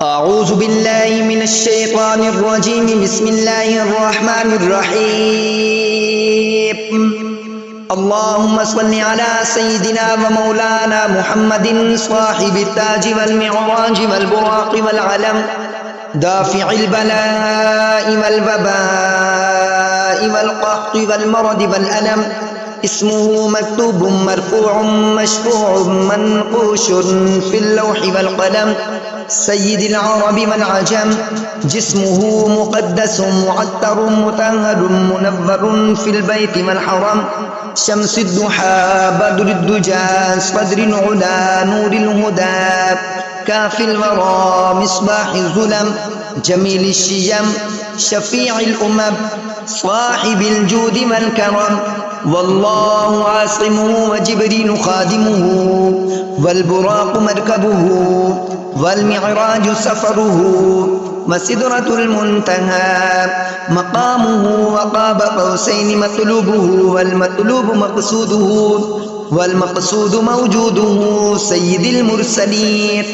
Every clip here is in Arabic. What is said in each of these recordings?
أعوذ بالله من الشيطان الرجيم. بسم الله الرحمن الرحيم. اللهم صل على سيدنا ومولانا محمد صاحب التاج والمعراج والبراق والعلم دافع البلاء والوباء والقحط والمرض والألم. اسمه مكتوب مرفوع مشفوع منقوش في اللوح والقلم. سيد العرب والعجم. جسمه مقدس معطر مطهر منور في البيت والحرم. شمس الضحى بدر الدجى صدر العلا نور الهدى كافي الورى مصباح الظلم. جميل الشيم شفيع الأمم صاحب الجود والكرم. والله عاصمه وجبريل خادمه والبراق مركبه والمعراج سفره وسدرة المنتهى مقامه وقاب قوسين مطلوبه والمطلوب مقصوده والمقصود موجوده. سيد المرسلين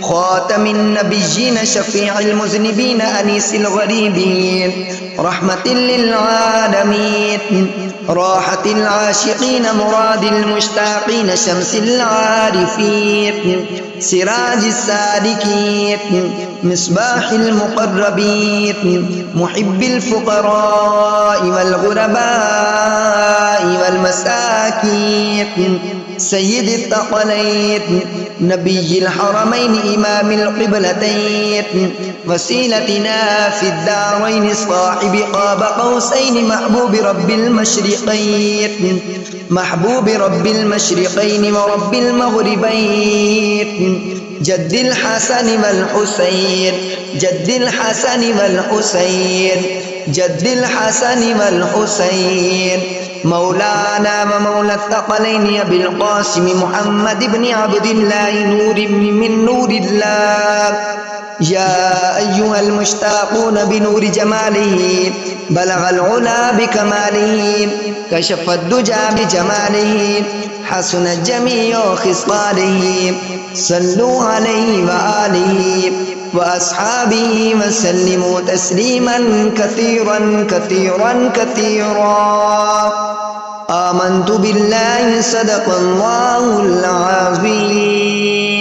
خاتم النبيين شفيع المذنبين أنيس الغريبين رحمة للعالمين راحة العاشقين مراد المشتاقين شمس العارفين سراج السالكين مصباح المقربين محب الفقراء والغرباء والمساكين. سيد الثقلين نبي الحرمين إمام القبلتين وسيلتنا في الدارين صاحب قاب قوسين محبوب رب المشرقين محبوب رب المشرقين ورب المغربين. جد الحسن والحسين جد الحسن والحسين جد الحسن والحسين. مولانا ومولى الثقلين أبي القاسم محمد بن عبد الله نور من نور الله. يا أيها المشتاقون بنور جماله بلغ العلا بكماله كشف الدجى بجماله حسن جميع خصاله. صلوا عليه وآله وأصحابه وسلموا تسليما كثيرا كثيرا كثيرا. آمنت بالله صدق الله العظيم.